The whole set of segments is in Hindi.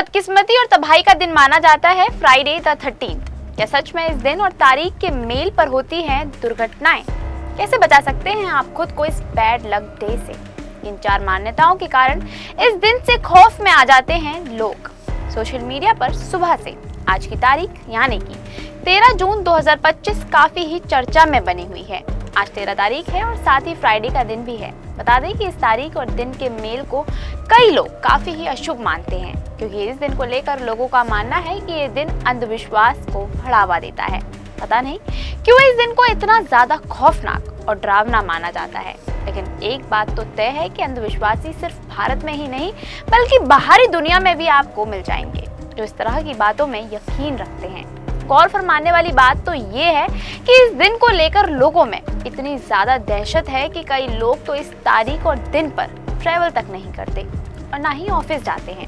बदकिस्मती और तबाही का दिन माना जाता है फ्राइडे द 13th। क्या सच में इस दिन और तारीख के मेल पर होती हैं दुर्घटनाएं? कैसे बचा सकते हैं आप खुद को इस बैड लक डे से? इन 4 मान्यताओं के कारण इस दिन से खौफ में आ जाते हैं लोग। सोशल मीडिया पर सुबह से आज की तारीख यानी कि 13 जून 2025 काफी ही चर्चा में बनी हुई है। आज 13 तारीख है और साथ ही फ्राइडे का दिन भी है। बता दें कि इस तारीख और दिन के मेल को कई लोग काफी ही अशुभ मानते हैं, क्योंकि इस दिन को लेकर लोगों का मानना है कि ये दिन अंधविश्वास को बढ़ावा देता है। पता नहीं क्यों इस दिन को इतना ज्यादा खौफनाक और डरावना माना जाता है, लेकिन एक बात तो तय है कि अंधविश्वासी सिर्फ भारत में ही नहीं बल्कि बाहरी दुनिया में भी आपको मिल जाएंगे जो इस तरह की बातों में यकीन रखते हैं। गौर फरमाने वाली बात तो ये है कि इस दिन को लेकर लोगों में इतनी ज्यादा दहशत है कि कई लोग तो इस तारीख और दिन पर ट्रैवल तक नहीं करते और ना ही ऑफिस जाते हैं।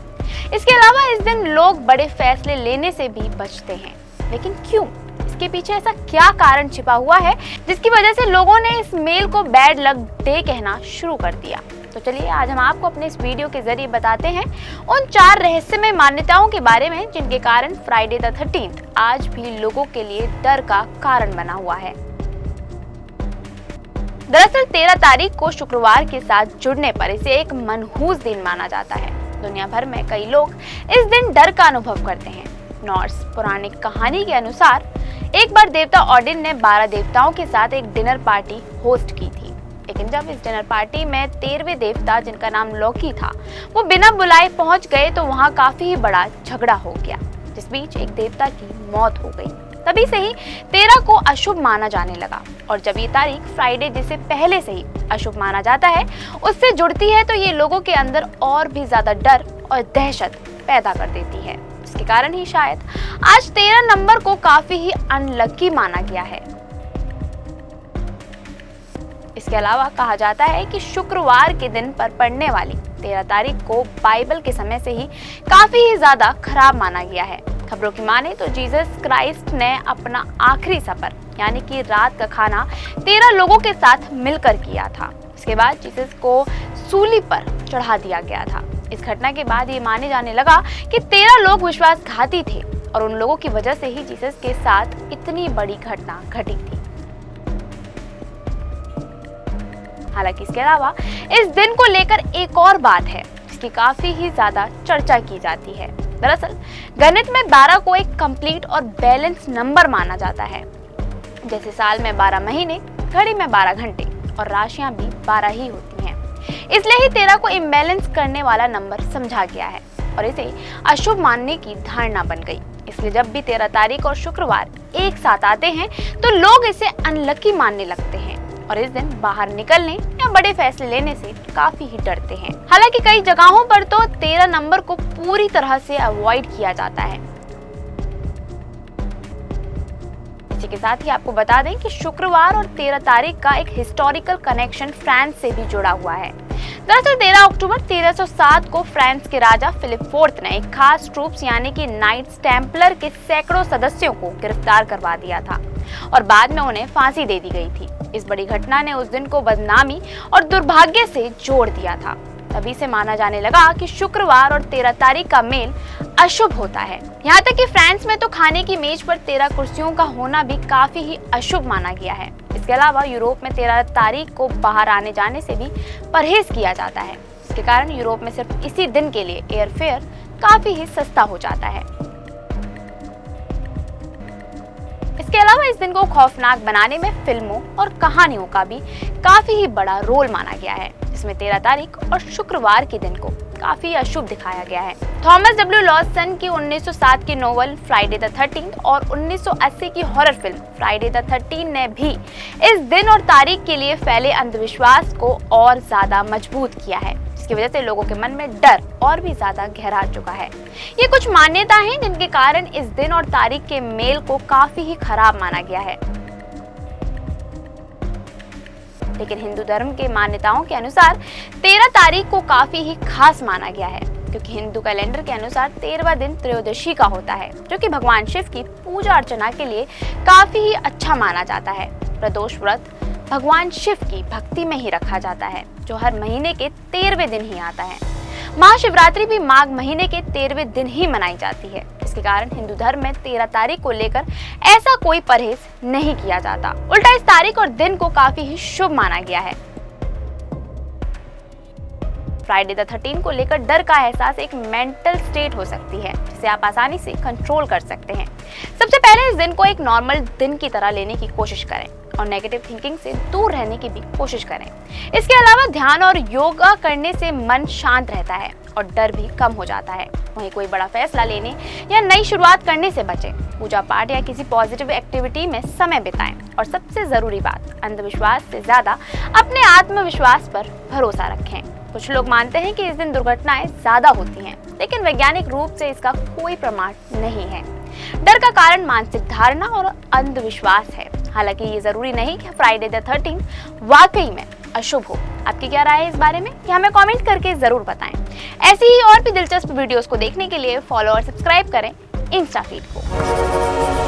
इसके अलावा इस दिन लोग बड़े फैसले लेने से भी बचते हैं। लेकिन क्यों? इसके पीछे ऐसा क्या कारण छिपा हुआ है जिसकी वजह से लोगों ने इस मेल को बैड लक डे कहना शुरू कर दिया? तो चलिए आज हम आपको अपने इस वीडियो के जरिए बताते हैं उन 4 रहस्यमय मान्यताओं के बारे में जिनके कारण फ्राइडे द 13th आज भी लोगों के लिए डर का कारण बना हुआ है। दरअसल 13 तारीख को शुक्रवार के साथ जुड़ने पर इसे एक मनहूस दिन माना जाता है। दुनिया भर में कई लोग इस दिन डर का अनुभव करते हैं। नॉर्स पौराणिक कहानी के अनुसार एक बार देवता ओडिन ने 12 देवताओं के साथ एक डिनर पार्टी होस्ट की थी, लेकिन जब इस डिनर पार्टी में 13वें देवता जिनका नाम लोकी था वो बिना बुलाए पहुंच गए तो वहां काफी ही बड़ा झगड़ा हो गया, जिस बीच एक देवता की मौत हो गई। तभी से ही 13 को अशुभ माना जाने लगा और जब ये तारीख फ्राइडे जिसे पहले से ही अशुभ माना जाता है उससे जुड़ती है तो ये लोगों के अंदर और भी ज्यादा डर और दहशत पैदा कर देती है। इसके कारण ही शायद आज 13 नंबर को काफी ही अनलकी माना गया है। इसके अलावा कहा जाता है कि शुक्रवार के दिन पर पड़ने वाली 13 तारीख को बाइबल के समय से ही काफी ही ज्यादा खराब माना गया है। खबरों की माने तो जीसस क्राइस्ट ने अपना आखिरी सफर यानी कि रात का खाना 13 लोगों के साथ मिलकर किया था। इसके बाद जीसस को सूली पर चढ़ा दिया गया था। इस घटना के बाद ये माने जाने लगा कि 13 लोग विश्वासघाती थे और उन लोगों की वजह से ही जीसस के साथ इतनी बड़ी घटना घटी थी। हालांकि इसके अलावा इस दिन को लेकर एक और बात है जिसकी काफी ही ज्यादा चर्चा की जाती है। दरअसल गणित में 12 को एक कंप्लीट और बैलेंस नंबर माना जाता है। जैसे साल में 12 महीने, घड़ी में 12 घंटे और राशियां भी 12 ही होती हैं, इसलिए ही 13 को इम्बैलेंस करने वाला नंबर समझा गया है और इसे अशुभ मानने की धारणा बन गई। इसलिए जब भी 13 तारीख और शुक्रवार एक साथ आते हैं तो लोग इसे अनलकी मानने लगते हैं और इस दिन बाहर निकलने या बड़े फैसले लेने से काफी ही डरते हैं। हालांकि कई जगहों पर तो 13 नंबर को पूरी तरह से अवॉइड किया जाता है। इसी के साथ ही आपको बता दें कि शुक्रवार और 13 तारीख का एक हिस्टोरिकल कनेक्शन फ्रांस से भी जुड़ा हुआ है। दरअसल 13 अक्टूबर 1307 को फ्रांस के राजा फिलिप IV ने एक खास ट्रूप्स यानी कि नाइट्स टेम्पलर के सैकड़ों सदस्यों को गिरफ्तार करवा दिया था और बाद में उन्हें फांसी दे दी गई थी। इस बड़ी घटना ने उस दिन को बदनामी और दुर्भाग्य से जोड़ दिया था। तभी से माना जाने लगा कि शुक्रवार और 13 तारीख का मेल अशुभ होता है। यहाँ तक कि फ्रांस में तो खाने की मेज पर 13 कुर्सियों का होना भी काफी ही अशुभ माना गया है। इसके अलावा यूरोप में 13 तारीख को बाहर आने जाने से भी परहेज किया जाता है। इसके कारण यूरोप में सिर्फ इसी दिन के लिए एयरफेयर काफी ही सस्ता हो जाता है। इसके अलावा इस दिन को खौफनाक बनाने में फिल्मों और कहानियों का भी काफी ही बड़ा रोल माना गया है, जिसमें 13 तारीख और शुक्रवार के दिन को काफी अशुभ दिखाया गया है। थॉमस डब्ल्यू लॉसन की 1907 की नोवेल फ्राइडे द 13th और 1980 की हॉरर फिल्म फ्राइडे द 13 ने भी इस दिन और तारीख के लिए फैले अंधविश्वास को और ज्यादा मजबूत किया है, जिसकी वजह से लोगों के मन में डर और भी ज्यादा गहरा चुका है। ये कुछ मान्यता हैं जिनके कारण इस दिन और तारीख के मेल को काफी ही खराब माना गया है। लेकिन हिंदू धर्म के मान्यताओं के अनुसार 13 तारीख को काफी ही खास माना गया है, क्योंकि हिंदू कैलेंडर के अनुसार 13वां दिन त्रयोदशी का होता है, जो कि भगवान शिव की पूजा अर्चना के लिए काफी ही अच्छा माना जाता है। प्रदोष व्रत भगवान शिव की भक्ति में ही रखा जाता है, जो हर महीने के 13वें दिन ही आता है। महाशिवरात्रि भी माघ महीने के 13वें दिन ही मनाई जाती है। इसके कारण हिंदू धर्म में 13 तारीख को लेकर ऐसा कोई परहेज नहीं किया जाता, उल्टा इस तारीख और दिन को काफी ही शुभ माना गया है। फ्राइडे द 13 को लेकर डर का एहसास एक मेंटल स्टेट हो सकती है, जिसे आप आसानी से कंट्रोल कर सकते हैं। सबसे पहले इस दिन को एक नॉर्मल दिन की तरह लेने की कोशिश करें और नेगेटिव थिंकिंग से दूर रहने की भी कोशिश करें। इसके अलावा ध्यान और योगा करने से मन शांत रहता है और डर भी कम हो जाता है। वहीं कोई बड़ा फैसला लेने या नई शुरुआत करने से बचें। पूजा पाठ या किसी पॉजिटिव एक्टिविटी में समय बिताएं और सबसे जरूरी बात, अंधविश्वास से ज्यादा अपने आत्मविश्वास पर भरोसा रखें। कुछ लोग मानते हैं कि इस दिन दुर्घटनाएं ज्यादा होती हैं, लेकिन वैज्ञानिक रूप से इसका कोई प्रमाण नहीं है। डर का कारण मानसिक धारणा और अंधविश्वास है। हालांकि ये जरूरी नहीं कि फ्राइडे द 13 वाकई में अशुभ हो। आपकी क्या राय है इस बारे में, ये हमें कमेंट करके जरूर बताएं। ऐसी ही और भी दिलचस्प वीडियोस को देखने के लिए फॉलो और सब्सक्राइब करें इंस्टा फीड को।